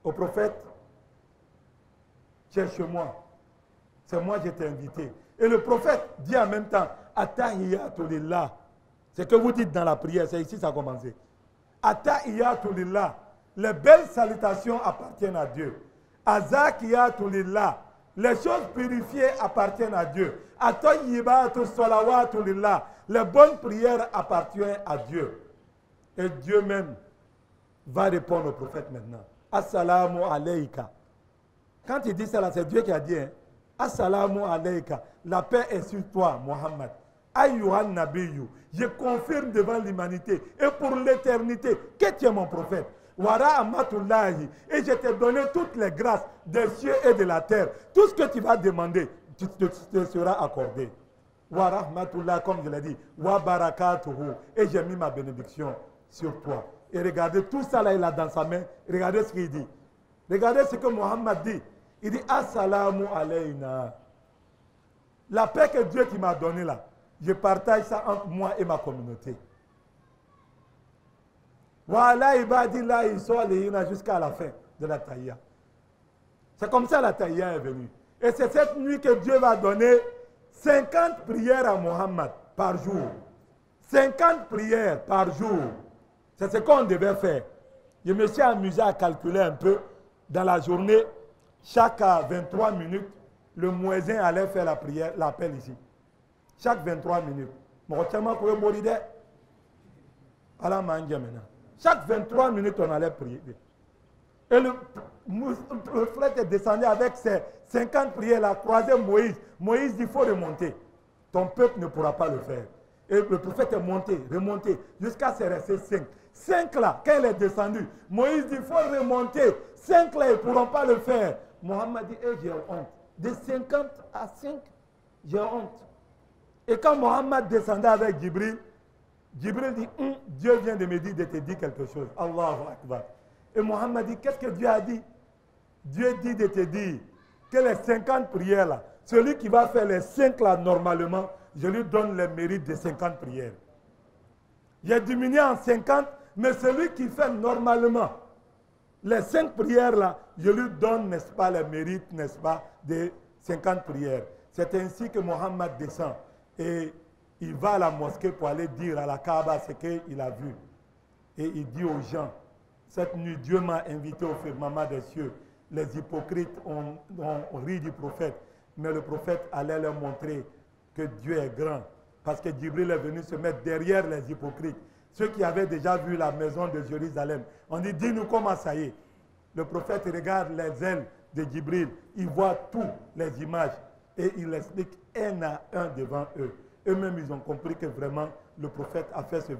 au prophète, cherche-moi. C'est moi qui t'ai invité. Et le prophète dit en même temps, Attahiyatu lillah. C'est que vous dites dans la prière, c'est ici que ça a commencé. Attahiyatu lillah. Les belles salutations appartiennent à Dieu. Azakiyatu lillah. Les choses purifiées appartiennent à Dieu. Atoyibatu salawatu lillah. Les bonnes prières appartiennent à Dieu. Et Dieu même va répondre au prophète maintenant. Assalamu alayka. Quand il dit cela, c'est Dieu qui a dit, hein? Assalamu alayka. La paix est sur toi, Mohammed. Ayyuhan nabiyyu. Je confirme devant l'humanité et pour l'éternité que tu es mon prophète. Wara amatullahi. Et je t'ai donné toutes les grâces des cieux et de la terre. Tout ce que tu vas demander, te sera accordé. Wara rahmatullah, comme je l'ai dit. Wa barakatuhu. Et j'ai mis ma bénédiction sur toi. Et regardez, tout ça là, il a dans sa main. Regardez ce qu'il dit. Regardez ce que Mohammed dit. Il dit Assalamu alayna. La paix que Dieu qui m'a donnée là, je partage ça entre moi et ma communauté. Voilà, il va dire là, ils sont allés jusqu'à la fin de la taïa. C'est comme ça la taïa est venue. Et c'est cette nuit que Dieu va donner 50 prières à Mohammed par jour. 50 prières par jour. C'est ce qu'on devait faire. Je me suis amusé à calculer un peu. Dans la journée, chaque 23 minutes, le muezzin allait faire la prière, l'appel ici. Chaque 23 minutes. Chaque 23 minutes, on allait prier. Et le prophète est descendu avec ses 50 prières, il a croisé Moïse. Moïse dit, il faut remonter. Ton peuple ne pourra pas le faire. Et le prophète est monté, remonté, jusqu'à se rester 5. 5 là, quand il est descendu, Moïse dit, il faut remonter. 5 là, ils ne pourront pas le faire. Mohammed dit, j'ai honte. De 50 à 5, j'ai honte. Et quand Mohammed descendait avec Djibril, Djibril dit, Dieu vient de me dire de te dire quelque chose. Allahu Akbar. Et Mohammed dit, qu'est-ce que Dieu a dit? Dieu dit de te dire que les 50 prières là, celui qui va faire les 5 là normalement, je lui donne le mérite de 50 prières. J'ai diminué en 50, mais celui qui fait normalement les 5 prières là, je lui donne, n'est-ce pas, le mérite, n'est-ce pas, de 50 prières. C'est ainsi que Mohammed descend et il va à la mosquée pour aller dire à la Kaaba ce qu'il a vu. Et il dit aux gens, cette nuit, Dieu m'a invité au firmament des cieux. Les hypocrites ont ri du prophète, mais le prophète allait leur montrer que Dieu est grand. Parce que Djibril est venu se mettre derrière les hypocrites. Ceux qui avaient déjà vu la maison de Jérusalem. On dit, dis-nous comment ça y est. Le prophète regarde les ailes de Djibril. Il voit toutes les images. Et il explique un à un devant eux. Eux-mêmes, ils ont compris que vraiment, le prophète a fait ce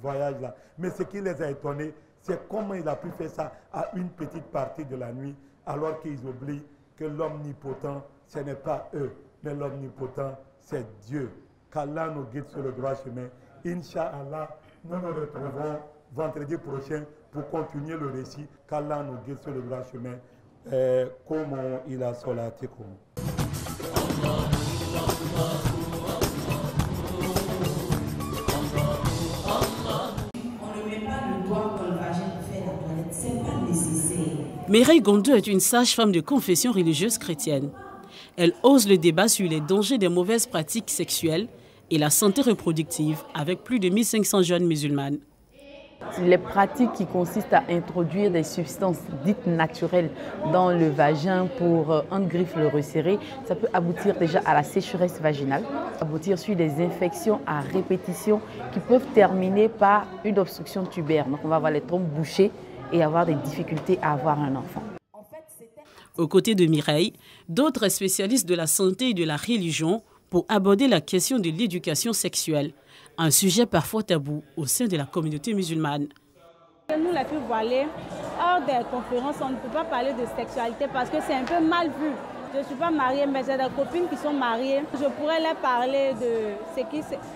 voyage-là. Mais ce qui les a étonnés, c'est comment il a pu faire ça à une petite partie de la nuit, alors qu'ils oublient que l'omnipotent, ce n'est pas eux, mais l'omnipotent, c'est Dieu. Qu'Allah nous guide sur le droit chemin. Inch'Allah, nous nous retrouvons vendredi prochain pour continuer le récit. Qu'Allah nous guide sur le droit chemin. Comment il a solati comme. Mireille Gondou est une sage-femme de confession religieuse chrétienne. Elle ose le débat sur les dangers des mauvaises pratiques sexuelles et la santé reproductive avec plus de 1500 jeunes musulmanes. Les pratiques qui consistent à introduire des substances dites naturelles dans le vagin pour, entre griffes, le resserrer, ça peut aboutir déjà à la sécheresse vaginale, aboutir sur des infections à répétition qui peuvent terminer par une obstruction tubaire. Donc on va avoir les trompes bouchées et avoir des difficultés à avoir un enfant. Aux côtés de Mireille, d'autres spécialistes de la santé et de la religion pour aborder la question de l'éducation sexuelle, un sujet parfois tabou au sein de la communauté musulmane. Nous, les filles voilées, hors des conférences, on ne peut pas parler de sexualité parce que c'est un peu mal vu. Je ne suis pas mariée, mais j'ai des copines qui sont mariées. Je pourrais leur parler de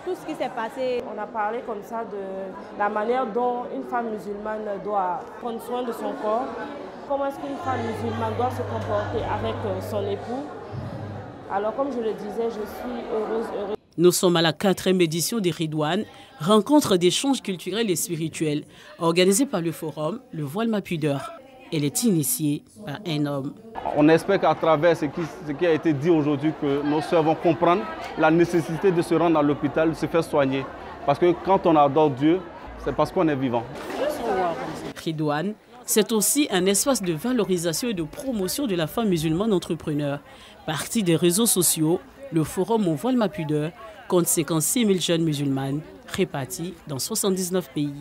tout ce qui s'est passé. On a parlé comme ça de la manière dont une femme musulmane doit prendre soin de son corps. Comment est-ce qu'une femme musulmane doit se comporter avec son époux. Alors comme je le disais, je suis heureuse. Nous sommes à la 4e édition des Ridouane, rencontre d'échanges culturels et spirituels, organisée par le forum Le Voile Ma Pudeur. Elle est initiée par un homme. On espère qu'à travers ce qui a été dit aujourd'hui, que nos sœurs vont comprendre la nécessité de se rendre à l'hôpital, de se faire soigner. Parce que quand on adore Dieu, c'est parce qu'on est vivant. Ridouane, c'est aussi un espace de valorisation et de promotion de la femme musulmane entrepreneur. Partie des réseaux sociaux, le forum Au Voile Ma Pudeur compte 56 000 jeunes musulmanes répartis dans 79 pays.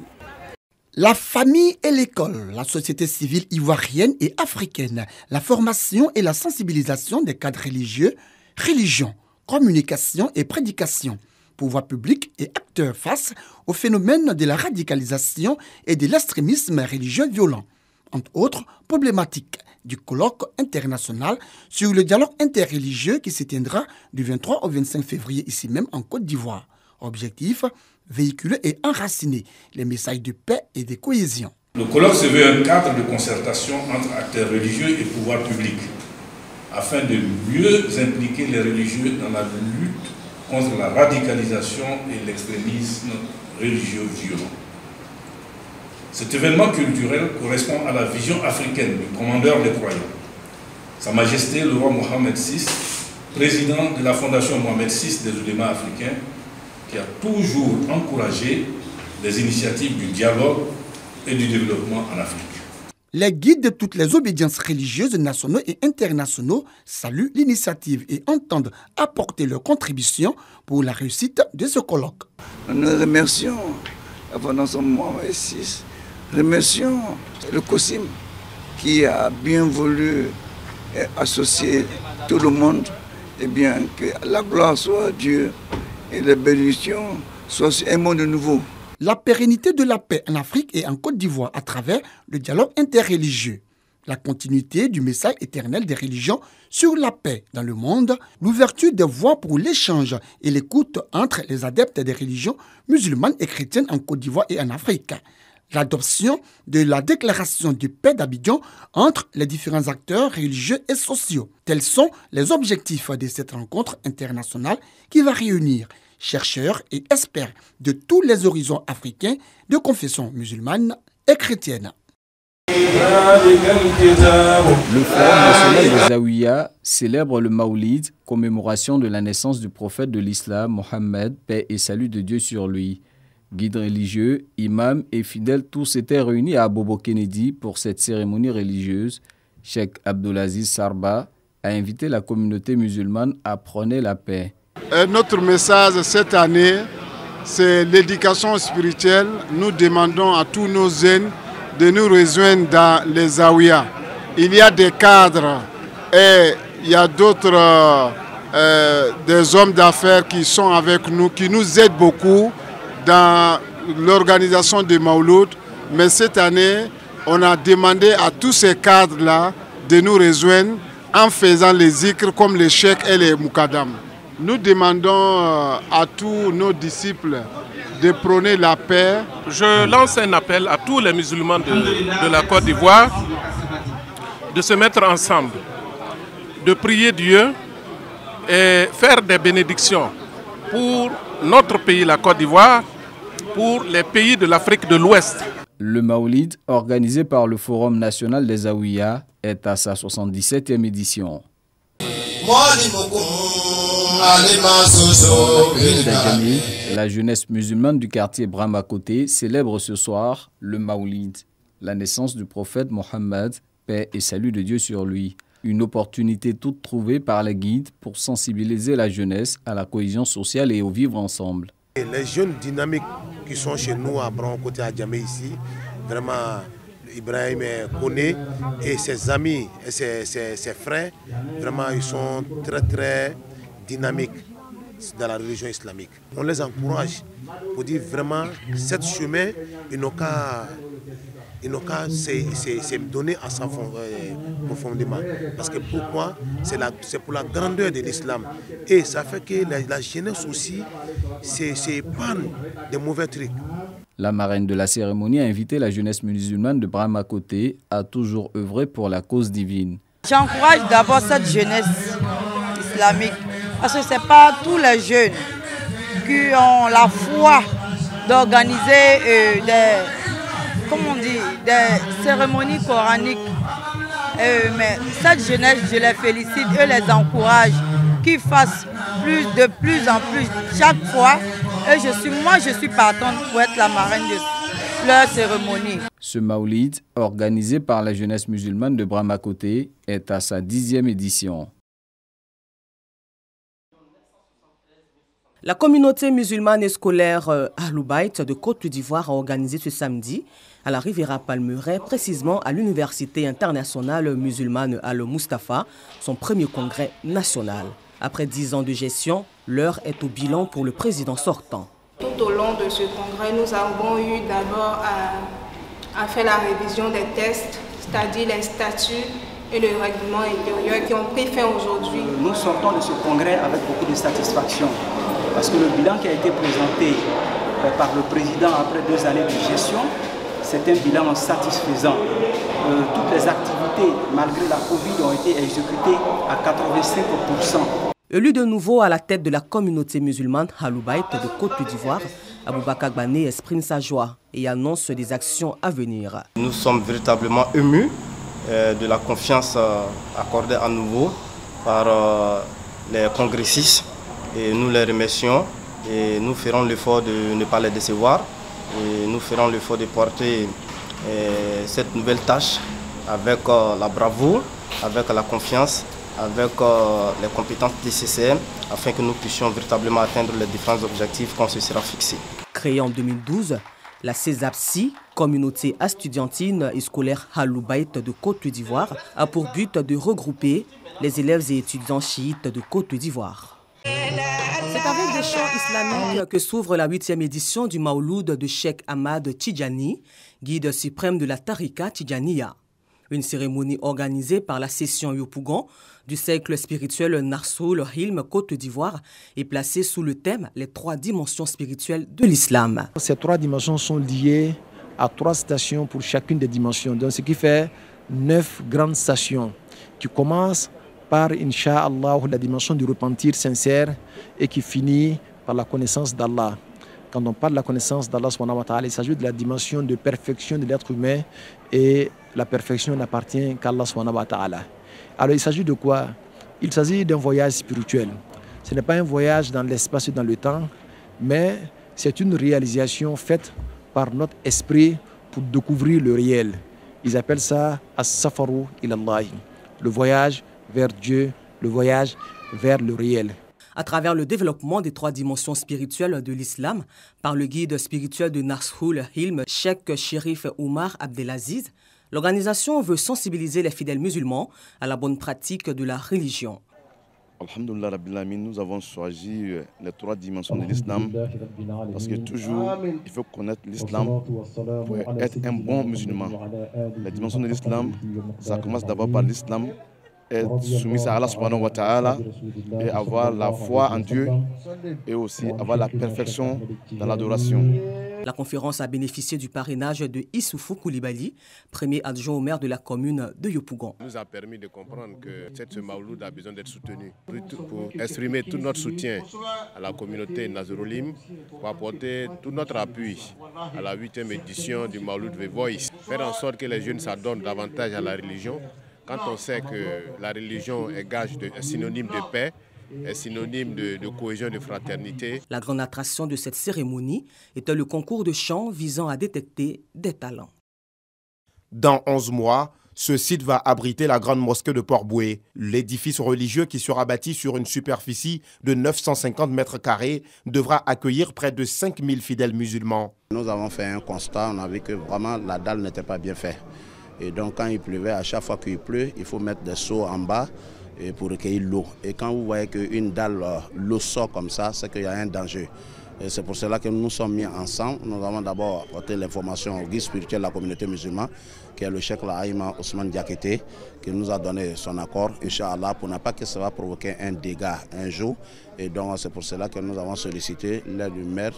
La famille et l'école, la société civile ivoirienne et africaine, la formation et la sensibilisation des cadres religieux, religion, communication et prédication, pouvoir public et acteurs face au phénomène de la radicalisation et de l'extrémisme religieux violent, entre autres problématiques du colloque international sur le dialogue interreligieux qui se tiendra du 23 au 25 février ici même en Côte d'Ivoire. Objectif, véhiculer et enraciner les messages de paix et de cohésion. Le colloque se veut un cadre de concertation entre acteurs religieux et pouvoir public. afin de mieux impliquer les religieux dans la lutte contre la radicalisation et l'extrémisme religieux violent. Cet événement culturel correspond à la vision africaine du commandeur des croyants, Sa Majesté le roi Mohamed VI, président de la Fondation Mohamed VI des oulémas africains, qui a toujours encouragé les initiatives du dialogue et du développement en Afrique. Les guides de toutes les obédiences religieuses nationaux et internationaux saluent l'initiative et entendent apporter leur contribution pour la réussite de ce colloque. Nous remercions la Fondation Mohamed VI, remercions le COSIM qui a bien voulu associer tout le monde, et bien que la gloire soit à Dieu et les bénédictions soient sur un monde nouveau. La pérennité de la paix en Afrique et en Côte d'Ivoire à travers le dialogue interreligieux, la continuité du message éternel des religions sur la paix dans le monde, l'ouverture des voies pour l'échange et l'écoute entre les adeptes des religions musulmanes et chrétiennes en Côte d'Ivoire et en Afrique, l'adoption de la déclaration de paix d'Abidjan entre les différents acteurs religieux et sociaux. Tels sont les objectifs de cette rencontre internationale qui va réunir chercheurs et experts de tous les horizons africains de confession musulmane et chrétienne. Le Forum national des Zaouïas célèbre le Maoulid, commémoration de la naissance du prophète de l'islam, Mohammed, paix et salut de Dieu sur lui. Guides religieux, imams et fidèles, tous étaient réunis à Bobo Kennedy pour cette cérémonie religieuse. Cheikh Abdulaziz Sarba a invité la communauté musulmane à prôner la paix. Notre message cette année, c'est l'éducation spirituelle. Nous demandons à tous nos jeunes de nous rejoindre dans les Zaouïas. Il y a des cadres et il y a d'autres des hommes d'affaires qui sont avec nous, qui nous aident beaucoup dans l'organisation de Mauloud. Mais cette année, on a demandé à tous ces cadres-là de nous rejoindre en faisant les zikrs comme les cheikhs et les moukadam. Nous demandons à tous nos disciples de prôner la paix. Je lance un appel à tous les musulmans de la Côte d'Ivoire de se mettre ensemble, de prier Dieu et faire des bénédictions pour notre pays, la Côte d'Ivoire, pour les pays de l'Afrique de l'Ouest. Le Maoulid, organisé par le Forum national des Zaouïas, est à sa 77e édition. La jeunesse musulmane du quartier Brahma-Côté célèbre ce soir le Maoulid, la naissance du prophète Mohammed, paix et salut de Dieu sur lui. Une opportunité toute trouvée par les guides pour sensibiliser la jeunesse à la cohésion sociale et au vivre ensemble. Les jeunes dynamiques qui sont chez nous à Brahma-Côté, à Djamé ici, vraiment Ibrahim connaît et ses amis et ses frères, vraiment ils sont très dynamiques dans la religion islamique. On les encourage pour dire vraiment cette chemin, ils n'ont qu'à se donner à sa profondément. Parce que pourquoi? C'est pour la grandeur de l'islam. Et ça fait que la jeunesse aussi s'épargne des mauvais trucs. La marraine de la cérémonie a invité la jeunesse musulmane de Brahma-Côté à toujours œuvrer pour la cause divine. J'encourage d'abord cette jeunesse islamique parce que ce n'est pas tous les jeunes qui ont la foi d'organiser des cérémonies coraniques. Mais cette jeunesse, je les félicite, je les encourage qu'ils fassent de plus en plus chaque fois. Et je suis partante pour être la marraine de leur cérémonie. Ce Maoulid, organisé par la jeunesse musulmane de Brahma-Côté, est à sa 10e édition. La communauté musulmane et scolaire Aloubaït de Côte d'Ivoire a organisé ce samedi à la Riviera Palmeraie, précisément à l'Université internationale musulmane Al-Mustafa, son premier congrès national. Après 10 ans de gestion, l'heure est au bilan pour le président sortant. Tout au long de ce congrès, nous avons eu d'abord à faire la révision des tests, c'est-à-dire les statuts et le règlement intérieur qui ont pris fin aujourd'hui. Nous sortons de ce congrès avec beaucoup de satisfaction parce que le bilan qui a été présenté par le président après 2 années de gestion, c'est un bilan satisfaisant. Toutes les activités totalité, malgré la Covid, ont été exécutées à 85%. Élu de nouveau à la tête de la communauté musulmane Haloubaït de Côte d'Ivoire, Aboubakar Bané exprime sa joie et annonce des actions à venir. Nous sommes véritablement émus de la confiance accordée à nouveau par les congressistes et nous les remercions et nous ferons l'effort de ne pas les décevoir et nous ferons l'effort de porter cette nouvelle tâche avec la bravoure, avec la confiance, avec les compétences nécessaires afin que nous puissions véritablement atteindre les différents objectifs qu'on se sera fixés. Créée en 2012, la CESAPSI, communauté estudiantine et scolaire Haloubaït de Côte d'Ivoire, a pour but de regrouper les élèves et étudiants chiites de Côte d'Ivoire. C'est avec des chants islamiques que s'ouvre la 8e édition du Maouloud de Cheikh Ahmad Tidjani, guide suprême de la Tariqa Tidjaniya. Une cérémonie organisée par la session Yopougon du cercle spirituel Narsoul Hilm Côte d'Ivoire est placée sous le thème « Les 3 dimensions spirituelles de l'islam ». Ces 3 dimensions sont liées à 3 stations pour chacune des dimensions. Donc, ce qui fait 9 grandes stations qui commencent par, Inch'Allah, la dimension du repentir sincère et qui finit par la connaissance d'Allah. Quand on parle de la connaissance d'Allah, il s'agit de la dimension de perfection de l'être humain et la perfection n'appartient qu'à Allah. Alors il s'agit de quoi? Il s'agit d'un voyage spirituel. Ce n'est pas un voyage dans l'espace et dans le temps, mais c'est une réalisation faite par notre esprit pour découvrir le réel. Ils appellent ça as-safaru ilallah, le voyage vers Dieu, le voyage vers le réel. À travers le développement des 3 dimensions spirituelles de l'islam, par le guide spirituel de Narsoul Hilm, Cheikh Chérif Oumar Abdelaziz, l'organisation veut sensibiliser les fidèles musulmans à la bonne pratique de la religion. Alhamdulillah Rabbil Alamin, nous avons choisi les 3 dimensions de l'islam parce que toujours il faut connaître l'islam pour être un bon musulman. La dimension de l'islam, ça commence d'abord par l'islam, être soumis à Allah subhanahu wa ta'ala et avoir la foi en Dieu et aussi avoir la perfection dans l'adoration. La conférence a bénéficié du parrainage de Issoufou Koulibaly, premier adjoint au maire de la commune de Yopougon. Ça nous a permis de comprendre que ce Maouloud a besoin d'être soutenu pour exprimer tout notre soutien à la communauté Nazarolim, pour apporter tout notre appui à la 8e édition du Maouloud The Voice. Faire en sorte que les jeunes s'adonnent davantage à la religion. Quand on sait que la religion est synonyme de paix, est synonyme de cohésion, de fraternité. La grande attraction de cette cérémonie était le concours de chant visant à détecter des talents. Dans 11 mois, ce site va abriter la grande mosquée de Port-Bouët. L'édifice religieux qui sera bâti sur une superficie de 950 mètres carrés devra accueillir près de 5000 fidèles musulmans. Nous avons fait un constat, on a vu que vraiment la dalle n'était pas bien faite. Et donc quand il pleuvait, à chaque fois qu'il pleut, il faut mettre des seaux en bas pour recueillir l'eau. Et quand vous voyez qu'une dalle, l'eau sort comme ça, c'est qu'il y a un danger. Et c'est pour cela que nous nous sommes mis ensemble. Nous avons d'abord apporté l'information au guide spirituel de la communauté musulmane, qui est le cheikh Laïma Ousmane Diakité, qui nous a donné son accord, Inch'Allah, pour ne pas que ça va provoquer un dégât un jour. Et donc c'est pour cela que nous avons sollicité l'aide du maire,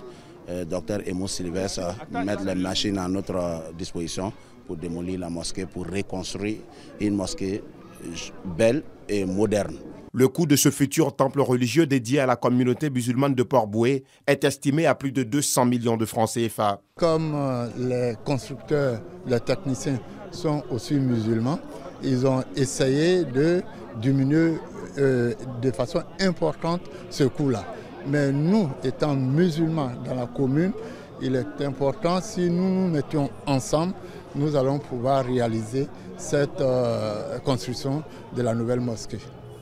Dr Emo Sylvestre, mettre les machines à notre disposition pour démolir la mosquée, pour reconstruire une mosquée belle et moderne. Le coût de ce futur temple religieux dédié à la communauté musulmane de Port-Bouët est estimé à plus de 200 millions de francs CFA. Comme les constructeurs, les techniciens sont aussi musulmans, ils ont essayé de diminuer de façon importante ce coût-là. Mais nous, étant musulmans dans la commune, il est important, si nous nous mettions ensemble, nous allons pouvoir réaliser cette construction de la nouvelle mosquée.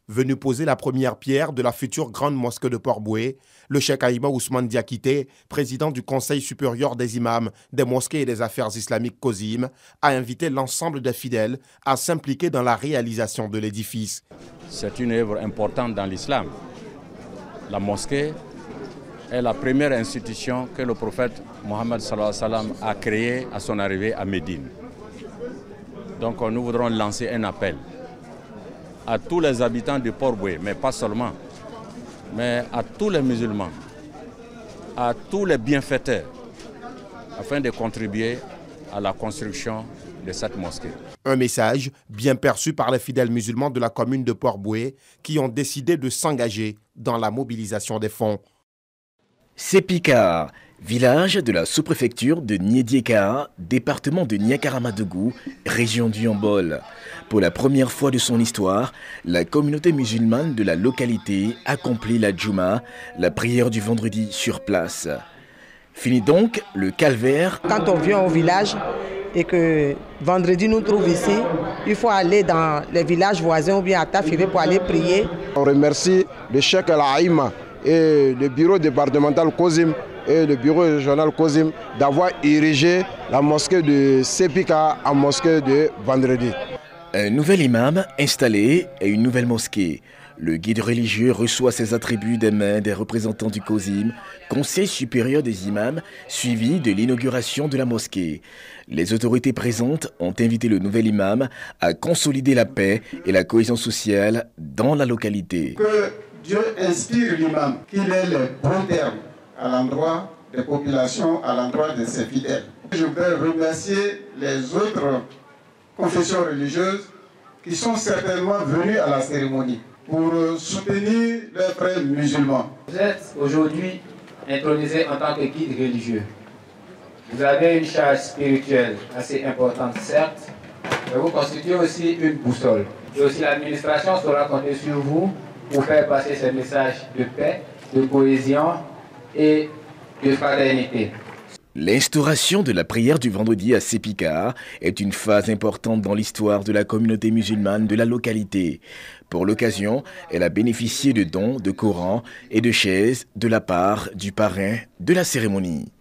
Venu poser la première pierre de la future grande mosquée de Port-Bouët, le cheikh Aïma Ousmane Diakité, président du Conseil supérieur des imams, des mosquées et des affaires islamiques COSIM, a invité l'ensemble des fidèles à s'impliquer dans la réalisation de l'édifice. C'est une œuvre importante dans l'islam. La mosquée est la première institution que le prophète Mohammed a créée à son arrivée à Médine. Donc nous voudrons lancer un appel à tous les habitants de Port-Bouët, mais pas seulement, mais à tous les musulmans, à tous les bienfaiteurs, afin de contribuer à la construction de cette mosquée. Un message bien perçu par les fidèles musulmans de la commune de Port-Boué qui ont décidé de s'engager dans la mobilisation des fonds. Sepika, village de la sous-préfecture de Niédiéka, département de Niakaramadougou, région du Yambol. Pour la première fois de son histoire, la communauté musulmane de la localité accomplit la Djouma, la prière du vendredi sur place. Fini donc le calvaire. Quand on vient au village et que vendredi nous trouve ici, il faut aller dans les villages voisins ou bien à Tafiré pour aller prier. On remercie le Cheikh Al-Aïma et le bureau départemental Kozim et le bureau régional Kozim d'avoir érigé la mosquée de Sepika en mosquée de vendredi. Un nouvel imam installé et une nouvelle mosquée. Le guide religieux reçoit ses attributs des mains des représentants du Kozim, Conseil supérieur des imams, suivi de l'inauguration de la mosquée. Les autorités présentes ont invité le nouvel imam à consolider la paix et la cohésion sociale dans la localité. Que Dieu inspire l'imam, qu'il ait les bons termes à l'endroit des populations, à l'endroit de ses fidèles. Je voudrais remercier les autres confessions religieuses qui sont certainement venues à la cérémonie pour soutenir leurs frères musulmans. Vous êtes aujourd'hui intronisé en tant que guide religieux. Vous avez une charge spirituelle assez importante, certes, mais vous constituez aussi une boussole. Et aussi l'administration saura compter sur vous pour faire passer ce message de paix, de cohésion et de fraternité. L'instauration de la prière du vendredi à Sepika est une phase importante dans l'histoire de la communauté musulmane de la localité. Pour l'occasion, elle a bénéficié de dons de Coran et de chaises de la part du parrain de la cérémonie.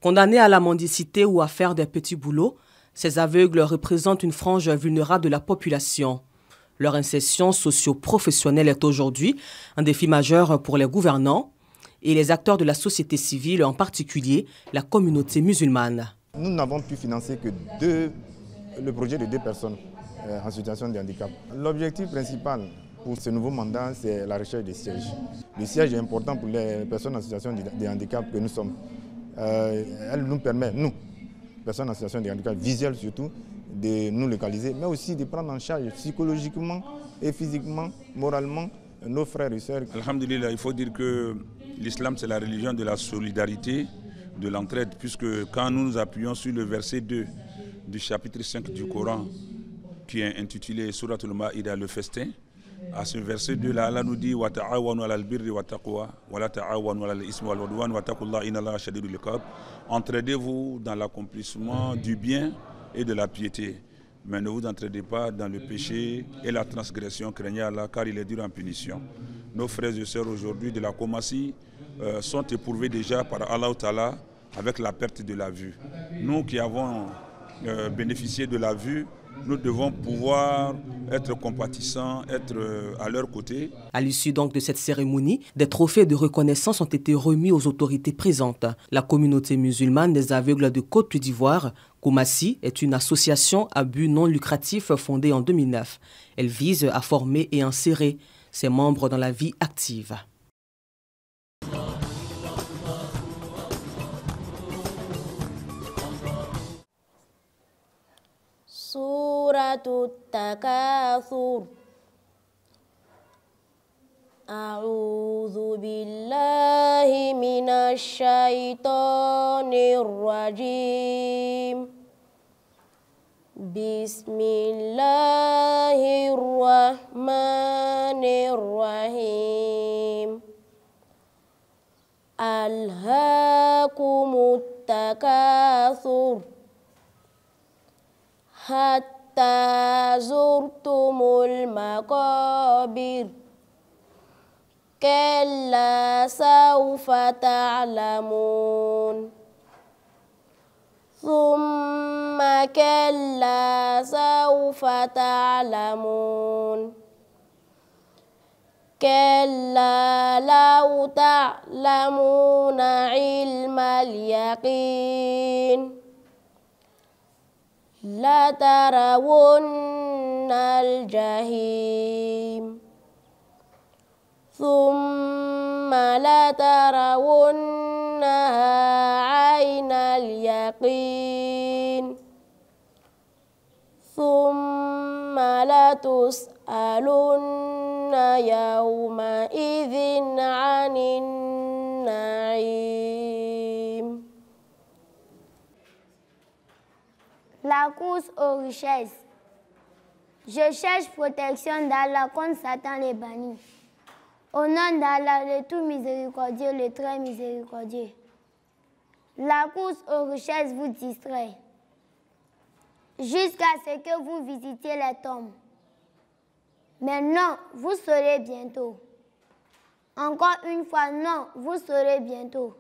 Condamnés à la mendicité ou à faire des petits boulots, ces aveugles représentent une frange vulnérable de la population. Leur insertion socio-professionnelle est aujourd'hui un défi majeur pour les gouvernants et les acteurs de la société civile, en particulier la communauté musulmane. Nous n'avons pu financer que le projet de 2 personnes en situation de handicap. L'objectif principal pour ce nouveau mandat, c'est la recherche des sièges. Le siège est important pour les personnes en situation de handicap que nous sommes. Elle nous permet, nous, personnes en situation de handicap visuel surtout, de nous localiser, mais aussi de prendre en charge psychologiquement et physiquement, moralement, nos frères et sœurs. Alhamdulillah, il faut dire que l'islam, c'est la religion de la solidarité, de l'entraide, puisque quand nous nous appuyons sur le verset 2 du chapitre 5 du Coran, qui est intitulé Suratul Ma'ida, le festin, à ce verset 2-là, Allah nous dit « Wa ta'awanu alal birri wa taqwa, wa la ta'awanu alal ismi wal udwan, wa taqullaha inna Allaha shadidul iqab » Entraidez-vous dans l'accomplissement du bien et de la piété, mais ne vous entraidez pas dans le péché et la transgression, craignez Allah, car il est dur en punition. Nos frères et sœurs aujourd'hui de la Komassi sont éprouvés déjà par Allah Ta'ala avec la perte de la vue. Nous qui avons bénéficié de la vue, nous devons pouvoir être compatissants, être à leur côté. À l'issue donc de cette cérémonie, des trophées de reconnaissance ont été remis aux autorités présentes. La communauté musulmane des aveugles de Côte d'Ivoire, Komassi, est une association à but non lucratif fondée en 2009. Elle vise à former et insérer ses membres dans la vie active. Suratul Takatsur. A'udzu billahi minasy syaithanir rajim. Bismillahirrahmanirrahim. Alhaakumut takatsur hatta zurtumul maqabir. Kalla sawfa ta'lamun. Thumma kalla sawfa ta'lamun. Kalla law ta'lamuna ilmal yaqin. La tarawunnal jahim. Thumma la tarawunnaha aynal yaqin. ثم لتسألن يومئذ عن النعيم. La course aux richesses. Je cherche protection d'Allah contre Satan les bannis. Au nom d'Allah, le tout miséricordieux, le très miséricordieux. La course aux richesses vous distrait jusqu'à ce que vous visitiez les tombes. Mais non, vous saurez bientôt. Encore une fois, non, vous saurez bientôt.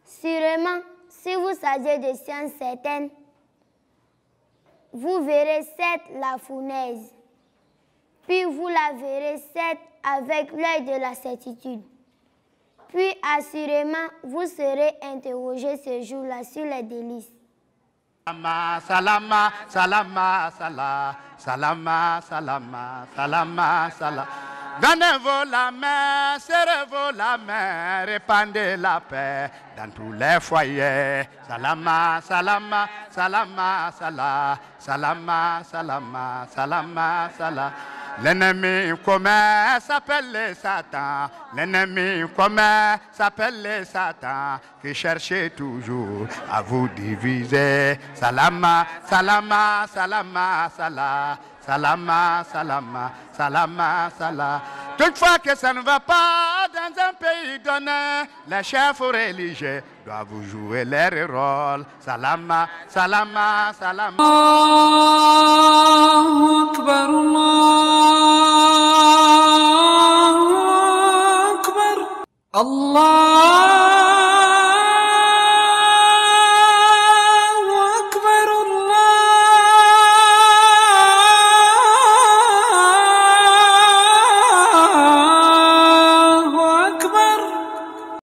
Sûrement, si vous saviez de sciences certaines, vous verrez cette la fournaise, puis vous la verrez cette avec l'œil de la certitude. Puis assurément, vous serez interrogé ce jour-là sur les délices. Salama, salama, salama, salama, salama, salama, salama, salama. Donnez-vous la main, serrez-vous la main, répandez la paix dans tous les foyers. Salama, salama, salama, salama, salama, salama, salama, salama. L'ennemi commun s'appelle le Satan. L'ennemi commun s'appelle le Satan qui cherchait toujours à vous diviser. Salama, salama, salama, salama. Salama, salama, salama, salama. Toutefois que ça ne va pas dans un pays donné, les chefs religieux doivent jouer leur rôle. Salama, salama, salama. Allahu Akbar, Allahu Akbar, Allah.